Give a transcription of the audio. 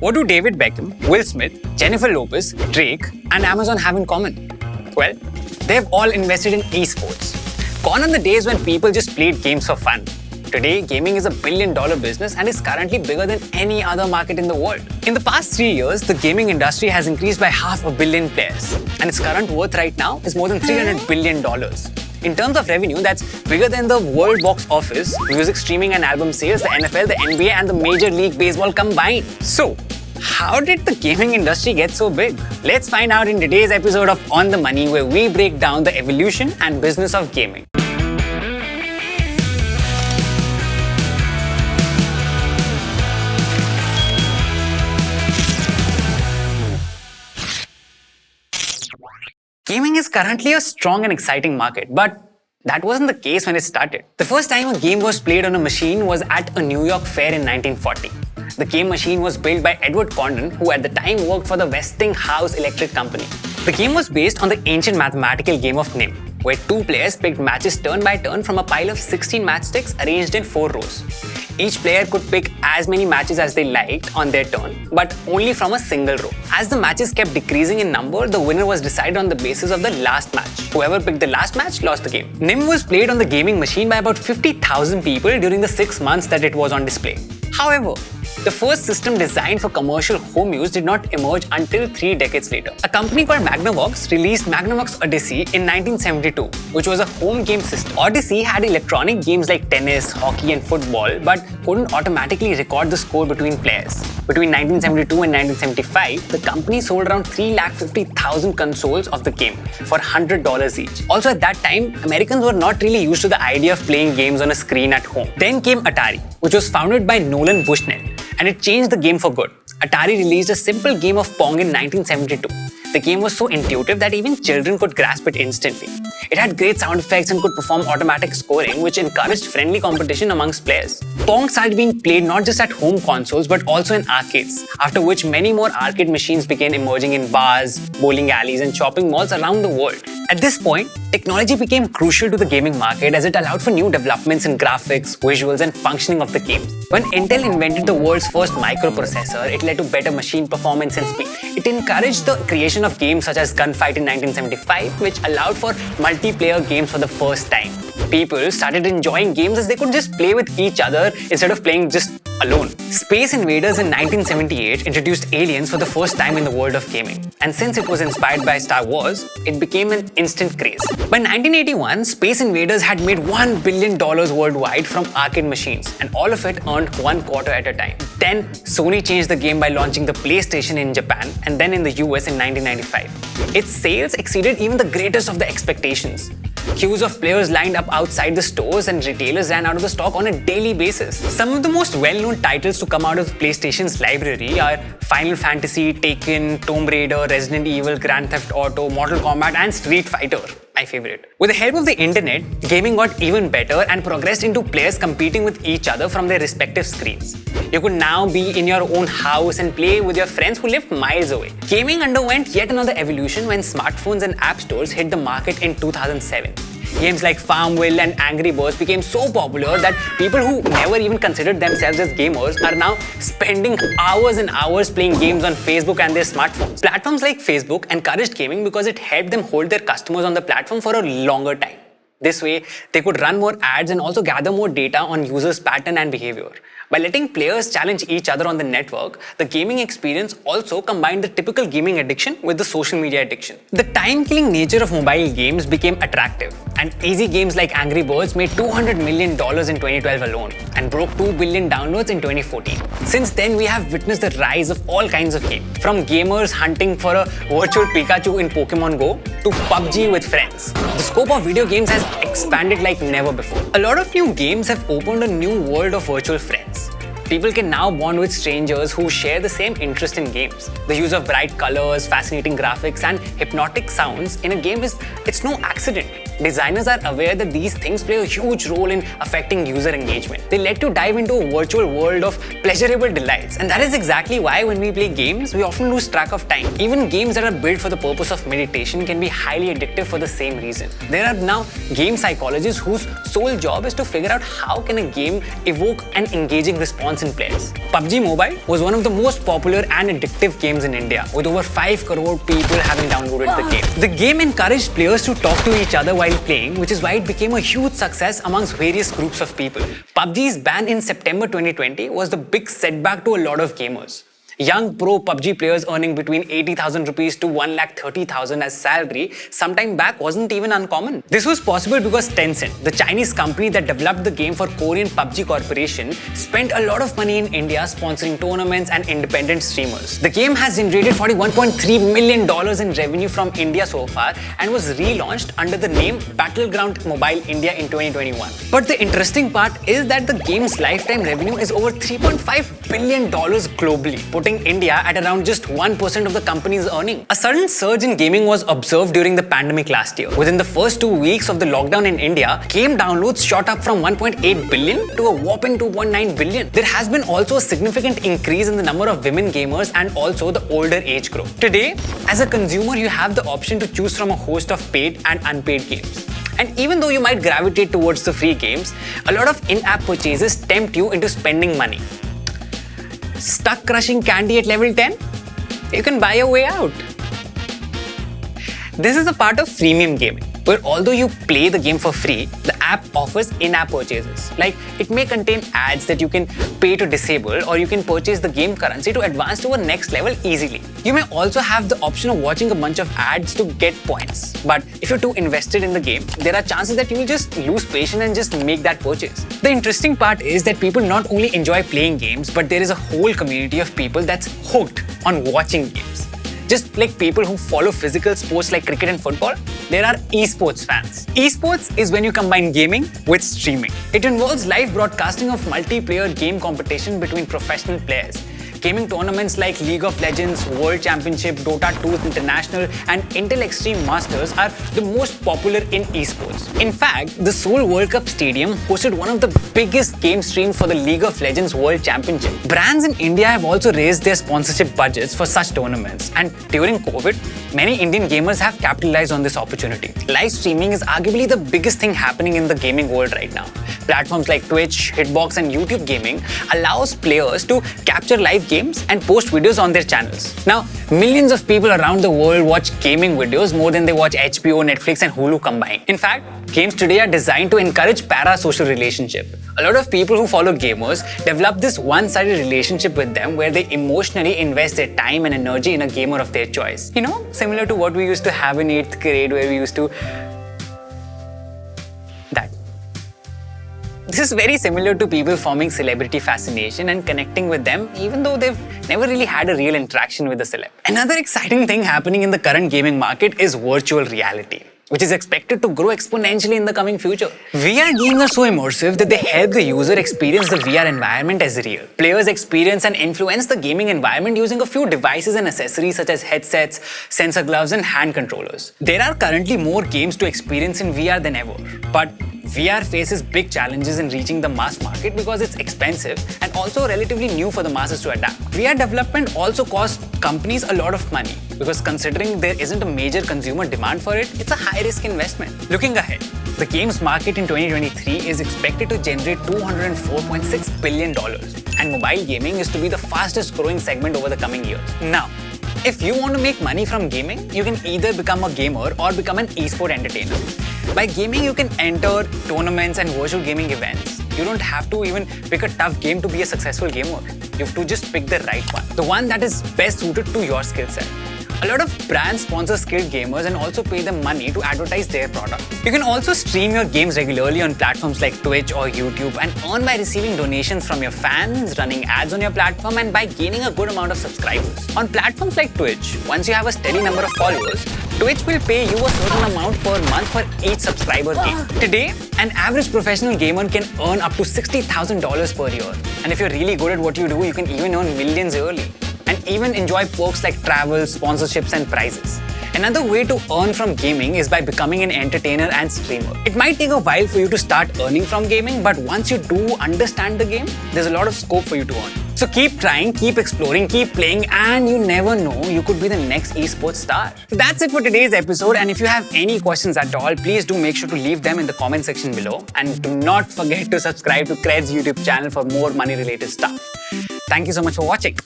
What do David Beckham, Will Smith, Jennifer Lopez, Drake, and Amazon have in common? Well, they've all invested in esports. Gone are the days when people just played games for fun. Today, gaming is a billion-dollar business and is currently bigger than any other market in the world. In the past 3 years, the gaming industry has increased by 500 million players, and its current worth right now is more than $300 billion. In terms of revenue, that's bigger than the world box office, music streaming and album sales, the NFL, the NBA, and the Major League Baseball combined. So, how did the gaming industry get so big? Let's find out in today's episode of On the Money, where we break down the evolution and business of gaming. Gaming is currently a strong and exciting market, but that wasn't the case when it started. The first time a game was played on a machine was at a New York fair in 1940. The game machine was built by Edward Condon, who at the time worked for the Westinghouse Electric Company. The game was based on the ancient mathematical game of Nim, where two players picked matches turn by turn from a pile of 16 matchsticks arranged in 4 rows. Each player could pick as many matches as they liked on their turn, but only from a single row. As the matches kept decreasing in number, the winner was decided on the basis of the last match. Whoever picked the last match lost the game. Nim was played on the gaming machine by about 50,000 people during the 6 months that it was on display. However, the first system designed for commercial home use did not emerge until 3 decades later. A company called Magnavox released Magnavox Odyssey in 1972, which was a home game system. Odyssey had electronic games like tennis, hockey, and football, but couldn't automatically record the score between players. Between 1972 and 1975, the company sold around 350,000 consoles of the game for $100 each. Also at that time, Americans were not really used to the idea of playing games on a screen at home. Then came Atari, which was founded by Nolan Bushnell, and it changed the game for good. Atari released a simple game of Pong in 1972. The game was so intuitive that even children could grasp it instantly. It had great sound effects and could perform automatic scoring, which encouraged friendly competition amongst players. Pong started being played not just at home consoles but also in arcades, after which many more arcade machines began emerging in bars, bowling alleys, and shopping malls around the world. At this point, technology became crucial to the gaming market as it allowed for new developments in graphics, visuals, and functioning of the games. When Intel invented the world's first microprocessor, it led to better machine performance and speed. It encouraged the creation of games such as Gunfight in 1975, which allowed for multiplayer games for the first time. People started enjoying games as they could just play with each other instead of playing just alone. Space Invaders in 1978 introduced aliens for the first time in the world of gaming. And since it was inspired by Star Wars, it became an instant craze. By 1981, Space Invaders had made $1 billion worldwide from arcade machines, and all of it earned 1 quarter at a time. Then, Sony changed the game by launching the PlayStation in Japan and then in the US in 1995. Its sales exceeded even the greatest of the expectations. Queues of players lined up outside the stores and retailers ran out of the stock on a daily basis. Some of the most well-known titles to come out of PlayStation's library are Final Fantasy, Taken, Tomb Raider, Resident Evil, Grand Theft Auto, Mortal Kombat, and Street Fighter, my favorite. With the help of the internet, gaming got even better and progressed into players competing with each other from their respective screens. You could now be in your own house and play with your friends who lived miles away. Gaming underwent yet another evolution when smartphones and app stores hit the market in 2007. Games like Farmville and Angry Birds became so popular that people who never even considered themselves as gamers are now spending hours and hours playing games on Facebook and their smartphones. Platforms like Facebook encouraged gaming because it helped them hold their customers on the platform for a longer time. This way, they could run more ads and also gather more data on users' pattern and behavior. By letting players challenge each other on the network, the gaming experience also combined the typical gaming addiction with the social media addiction. The time-killing nature of mobile games became attractive, and easy games like Angry Birds made $200 million in 2012 alone and broke 2 billion downloads in 2014. Since then, we have witnessed the rise of all kinds of games, from gamers hunting for a virtual Pikachu in Pokemon Go to PUBG with friends. The scope of video games has expanded like never before. A lot of new games have opened a new world of virtual friends. People can now bond with strangers who share the same interest in games. The use of bright colors, fascinating graphics, and hypnotic sounds in a game it's no accident. designers are aware that these things play a huge role in affecting user engagement. They let you dive into a virtual world of pleasurable delights. And that is exactly why when we play games, we often lose track of time. Even games that are built for the purpose of meditation can be highly addictive for the same reason. There are now game psychologists whose sole job is to figure out how can a game evoke an engaging response in players. PUBG Mobile was one of the most popular and addictive games in India, with over 5 crore people having downloaded the game. The game encouraged players to talk to each other while playing, which is why it became a huge success amongst various groups of people. PUBG's ban in September 2020 was the big setback to a lot of gamers. Young pro PUBG players earning between 80,000 rupees to 1,30,000 as salary sometime back wasn't even uncommon. This was possible because Tencent, the Chinese company that developed the game for Korean PUBG Corporation, spent a lot of money in India sponsoring tournaments and independent streamers. The game has generated $41.3 million in revenue from India so far and was relaunched under the name Battleground Mobile India in 2021. But the interesting part is that the game's lifetime revenue is over $3.5 billion globally, putting India at around just 1% of the company's earning. A sudden surge in gaming was observed during the pandemic last year. Within the first 2 weeks of the lockdown in India, game downloads shot up from 1.8 billion to a whopping 2.9 billion. There has been also a significant increase in the number of women gamers and also the older age group. Today, as a consumer, you have the option to choose from a host of paid and unpaid games. And even though you might gravitate towards the free games, a lot of in-app purchases tempt you into spending money. Stuck crushing candy at level 10? You can buy your way out. This is a part of freemium gaming, where although you play the game for free, the app offers in-app purchases. Like, it may contain ads that you can pay to disable, or you can purchase the game currency to advance to a next level easily. You may also have the option of watching a bunch of ads to get points. But if you're too invested in the game, there are chances that you will just lose patience and just make that purchase. The interesting part is that people not only enjoy playing games, but there is a whole community of people that's hooked on watching games. Just like people who follow physical sports like cricket and football, there are esports fans. Esports is when you combine gaming with streaming. It involves live broadcasting of multiplayer game competition between professional players. Gaming tournaments like League of Legends, World Championship, Dota 2 International, and Intel Extreme Masters are the most popular in esports. In fact, the Seoul World Cup Stadium hosted one of the biggest game streams for the League of Legends World Championship. Brands in India have also raised their sponsorship budgets for such tournaments, and during COVID, many Indian gamers have capitalized on this opportunity. Live streaming is arguably the biggest thing happening in the gaming world right now. Platforms like Twitch, Hitbox, and YouTube Gaming allows players to capture live games and post videos on their channels. Now, millions of people around the world watch gaming videos more than they watch HBO, Netflix, and Hulu combined. In fact, games today are designed to encourage parasocial relationship. A lot of people who follow gamers develop this one-sided relationship with them where they emotionally invest their time and energy in a gamer of their choice. You know, similar to what we used to have in 8th grade where we used to... This is very similar to people forming celebrity fascination and connecting with them even though they've never really had a real interaction with a celeb. Another exciting thing happening in the current gaming market is virtual reality, which is expected to grow exponentially in the coming future. VR games are so immersive that they help the user experience the VR environment as real. Players experience and influence the gaming environment using a few devices and accessories such as headsets, sensor gloves, and hand controllers. There are currently more games to experience in VR than ever, but VR faces big challenges in reaching the mass market because it's expensive and also relatively new for the masses to adapt. VR development also costs companies a lot of money because considering there isn't a major consumer demand for it, it's a high-risk investment. Looking ahead, the games market in 2023 is expected to generate $204.6 billion, and mobile gaming is to be the fastest growing segment over the coming years. Now, if you want to make money from gaming, you can either become a gamer or become an esport entertainer. By gaming, you can enter tournaments and virtual gaming events. You don't have to even pick a tough game to be a successful gamer. You have to just pick the right one, the one that is best suited to your skill set. A lot of brands sponsor skilled gamers and also pay them money to advertise their product. You can also stream your games regularly on platforms like Twitch or YouTube and earn by receiving donations from your fans, running ads on your platform, and by gaining a good amount of subscribers. On platforms like Twitch, once you have a steady number of followers, Twitch will pay you a certain amount per month for each subscriber gain. Today, an average professional gamer can earn up to $60,000 per year. And if you're really good at what you do, you can even earn millions yearly. And even enjoy perks like travel, sponsorships, and prizes. Another way to earn from gaming is by becoming an entertainer and streamer. It might take a while for you to start earning from gaming, but once you do understand the game, there's a lot of scope for you to earn. So keep trying, keep exploring, keep playing, and you never know, you could be the next esports star. So that's it for today's episode, and if you have any questions at all, please do make sure to leave them in the comment section below. And do not forget to subscribe to CRED's YouTube channel for more money-related stuff. Thank you so much for watching.